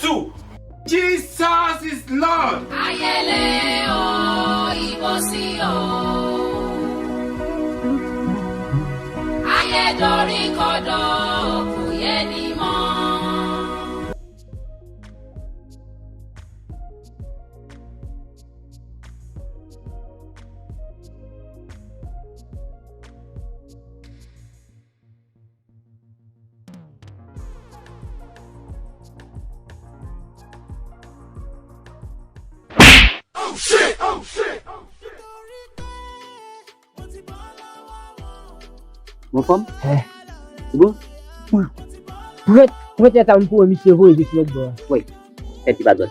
Jésus. Jesus is Lord. Ayele o ibosi o. Ayedori kodo kuyeni mo. Oh shit! Oh shit! Mon femme? Eh. C'est bon? Pourquoi tu attends pour un monsieur vous et je suis là-bas? Oui. C'est petit badon.